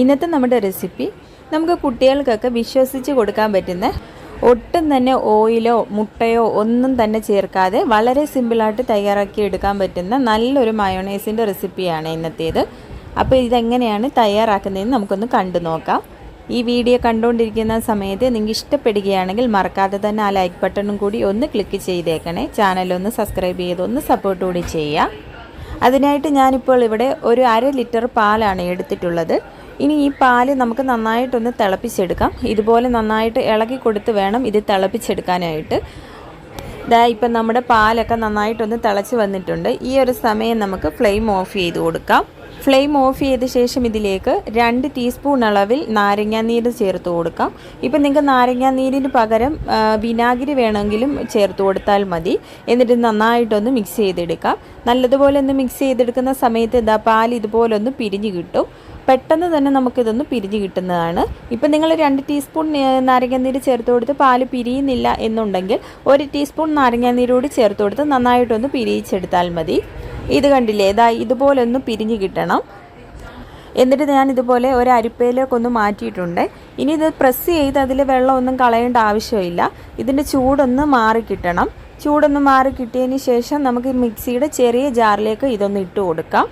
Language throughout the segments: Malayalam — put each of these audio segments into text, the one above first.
ഇന്നത്തെ നമ്മുടെ റെസിപ്പി നമുക്ക് കുട്ടികൾക്കൊക്കെ വിശ്വസിച്ച് കൊടുക്കാൻ പറ്റുന്ന ഒട്ടും തന്നെ ഓയിലോ മുട്ടയോ ഒന്നും തന്നെ ചേർക്കാതെ വളരെ സിമ്പിളായിട്ട് തയ്യാറാക്കി എടുക്കാൻ പറ്റുന്ന നല്ലൊരു മയോണൈസിൻ്റെ റെസിപ്പിയാണ് ഇന്നത്തേത്. അപ്പോൾ ഇതെങ്ങനെയാണ് തയ്യാറാക്കുന്നതെന്ന് നമുക്കൊന്ന് കണ്ടു നോക്കാം. ഈ വീഡിയോ കണ്ടുകൊണ്ടിരിക്കുന്ന സമയത്ത് നിങ്ങൾക്ക് ഇഷ്ടപ്പെടുകയാണെങ്കിൽ മറക്കാതെ തന്നെ ആ ലൈക്ക് ബട്ടണും കൂടി ഒന്ന് ക്ലിക്ക് ചെയ്തേക്കണേ. ചാനലൊന്ന് സബ്സ്ക്രൈബ് ചെയ്ത് ഒന്ന് സപ്പോർട്ട് കൂടി ചെയ്യുക. അതിനായിട്ട് ഞാനിപ്പോൾ ഇവിടെ ഒരു 1/2 ലിറ്റർ പാലാണ് എടുത്തിട്ടുള്ളത്. ഇനി ഈ പാല് നമുക്ക് നന്നായിട്ടൊന്ന് തിളപ്പിച്ചെടുക്കാം. ഇതുപോലെ നന്നായിട്ട് ഇളക്കി കൊടുത്ത് വേണം ഇത് തിളപ്പിച്ചെടുക്കാനായിട്ട്. ഇപ്പം നമ്മുടെ പാലൊക്കെ നന്നായിട്ടൊന്ന് തിളച്ച് വന്നിട്ടുണ്ട്. ഈ ഒരു സമയം നമുക്ക് ഫ്ലെയിം ഓഫ് ചെയ്ത് കൊടുക്കാം. ഫ്ലെയിം ഓഫ് ചെയ്ത ശേഷം ഇതിലേക്ക് 2 ടീസ്പൂൺ അളവിൽ നാരങ്ങാനീര് ചേർത്ത് കൊടുക്കാം. ഇപ്പം നിങ്ങൾക്ക് നാരങ്ങാനീരിന് പകരം വിനാഗിരി വേണമെങ്കിലും ചേർത്ത് കൊടുത്താൽ മതി. എന്നിട്ട് നന്നായിട്ടൊന്ന് മിക്സ് ചെയ്തെടുക്കാം. നല്ലതുപോലെ ഒന്ന് മിക്സ് ചെയ്തെടുക്കുന്ന സമയത്ത് പാൽ ഇതുപോലെ ഒന്ന് പിരിഞ്ഞ് കിട്ടും. പെട്ടെന്ന് തന്നെ നമുക്കിതൊന്ന് പിരിഞ്ഞ് കിട്ടുന്നതാണ്. ഇപ്പം നിങ്ങൾ 2 ടീസ്പൂൺ നാരങ്ങാനീര് ചേർത്ത് കൊടുത്ത് പാല് പിരിയുന്നില്ല എന്നുണ്ടെങ്കിൽ 1 ടീസ്പൂൺ നാരങ്ങാനീരോട് ചേർത്ത് കൊടുത്ത് നന്നായിട്ടൊന്ന് പിരിയിച്ചെടുത്താൽ മതി. ഇത് കണ്ടില്ലേ, ഇതുപോലെ ഒന്ന് പിരിഞ്ഞ് കിട്ടണം. എന്നിട്ട് ഞാൻ ഇതുപോലെ ഒരു അരിപ്പയിലേക്കൊന്ന് മാറ്റിയിട്ടുണ്ട്. ഇനി ഇത് പ്രസ് ചെയ്ത് അതിൽ വെള്ളമൊന്നും കളയേണ്ട ആവശ്യമില്ല. ഇതിൻ്റെ ചൂടൊന്ന് മാറിക്കിട്ടണം. ചൂടൊന്ന് മാറി കിട്ടിയതിന് ശേഷം നമുക്ക് മിക്സിയുടെ ചെറിയ ജാറിലേക്ക് ഇതൊന്ന് ഇട്ട് കൊടുക്കാം.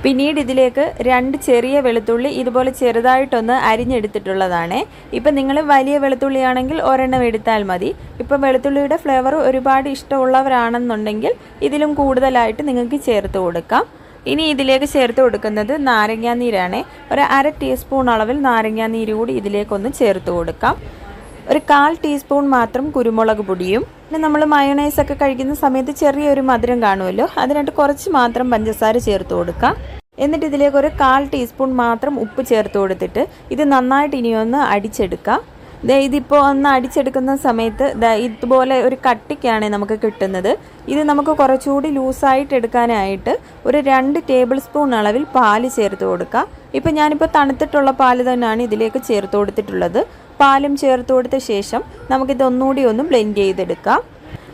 പിന്നീട് ഇതിലേക്ക് 2 ചെറിയ വെളുത്തുള്ളി ഇതുപോലെ ചെറുതായിട്ടൊന്ന് അരിഞ്ഞെടുത്തിട്ടുള്ളതാണ്. ഇപ്പം നിങ്ങൾ വലിയ വെളുത്തുള്ളിയാണെങ്കിൽ ഒരെണ്ണം എടുത്താൽ മതി. ഇപ്പം വെളുത്തുള്ളിയുടെ ഫ്ലേവർ ഒരുപാട് ഇഷ്ടമുള്ളവരാണെന്നുണ്ടെങ്കിൽ ഇതിലും കൂടുതലായിട്ട് നിങ്ങൾക്ക് ചേർത്ത് കൊടുക്കാം. ഇനി ഇതിലേക്ക് ചേർത്ത് കൊടുക്കുന്നത് നാരങ്ങാനീരാണ്. ഒരു 1/2 ടീസ്പൂൺ അളവിൽ നാരങ്ങാനീര് കൂടി ഇതിലേക്കൊന്ന് ചേർത്ത് കൊടുക്കാം. ഒരു 1/4 ടീസ്പൂൺ മാത്രം കുരുമുളക് പൊടിയും. പിന്നെ നമ്മൾ മയോണൈസൊക്കെ കഴിക്കുന്ന സമയത്ത് ചെറിയൊരു മധുരം കാണുമല്ലോ, അതിനായിട്ട് കുറച്ച് മാത്രം പഞ്ചസാര ചേർത്ത് കൊടുക്കാം. എന്നിട്ട് ഇതിലേക്ക് ഒരു 1/4 ടീസ്പൂൺ മാത്രം ഉപ്പ് ചേർത്ത് കൊടുത്തിട്ട് ഇത് നന്നായിട്ട് ഇനിയൊന്ന് അടിച്ചെടുക്കാം. ഇതിപ്പോൾ ഒന്ന് അടിച്ചെടുക്കുന്ന സമയത്ത് ഇതുപോലെ ഒരു കട്ടിക്കാണ് നമുക്ക് കിട്ടുന്നത്. ഇത് നമുക്ക് കുറച്ചുകൂടി ലൂസായിട്ട് എടുക്കാനായിട്ട് ഒരു 2 ടേബിൾ സ്പൂൺ അളവിൽ പാല് ചേർത്ത് കൊടുക്കാം. ഇപ്പം ഞാനിപ്പോൾ തണുത്തിട്ടുള്ള പാല് തന്നെയാണ് ഇതിലേക്ക് ചേർത്ത് കൊടുത്തിട്ടുള്ളത്. പാലും ചേർത്ത് കൊടുത്ത ശേഷം നമുക്കിതൊന്നുകൂടി ഒന്ന് ബ്ലെൻഡ് ചെയ്തെടുക്കാം.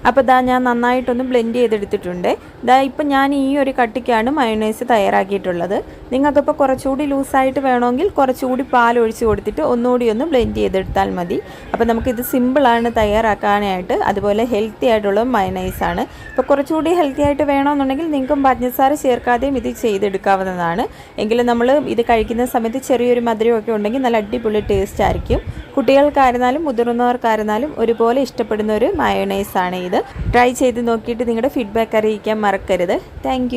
അപ്പോൾ ഞാൻ നന്നായിട്ടൊന്ന് ബ്ലെൻഡ് ചെയ്തെടുത്തിട്ടുണ്ട്. ഇപ്പം ഞാൻ ഈ ഒരു കട്ടിക്കാണ് മയോണൈസ് തയ്യാറാക്കിയിട്ടുള്ളത്. നിങ്ങൾക്കിപ്പോൾ കുറച്ചുകൂടി ലൂസായിട്ട് വേണമെങ്കിൽ കുറച്ചുകൂടി പാൽ ഒഴിച്ച് കൊടുത്തിട്ട് ഒന്നുകൂടി ഒന്ന് ബ്ലെൻഡ് ചെയ്തെടുത്താൽ മതി. അപ്പോൾ നമുക്കിത് സിമ്പിളാണ് തയ്യാറാക്കാനായിട്ട്. അതുപോലെ ഹെൽത്തി ആയിട്ടുള്ള മയോണൈസാണ്. ഇപ്പോൾ കുറച്ചുകൂടി ഹെൽത്തി ആയിട്ട് വേണമെന്നുണ്ടെങ്കിൽ നിങ്ങൾക്കും പഞ്ചസാര ചേർക്കാതെയും ഇത് ചെയ്തെടുക്കാവുന്നതാണ്. എങ്കിലും നമ്മൾ ഇത് കഴിക്കുന്ന സമയത്ത് ചെറിയൊരു മധുരമൊക്കെ ഉണ്ടെങ്കിൽ നല്ല അടിപൊളി ടേസ്റ്റ് ആയിരിക്കും. കുട്ടികൾക്കായിരുന്നാലും മുതിർന്നവർക്കായിരുന്നാലും ഒരുപോലെ ഇഷ്ടപ്പെടുന്ന ഒരു മയോണൈസാണ് ഇത്. ട്രൈ ചെയ്ത് നോക്കിയിട്ട് നിങ്ങളുടെ ഫീഡ്ബാക്ക് അറിയിക്കാൻ മറക്കരുത്. താങ്ക്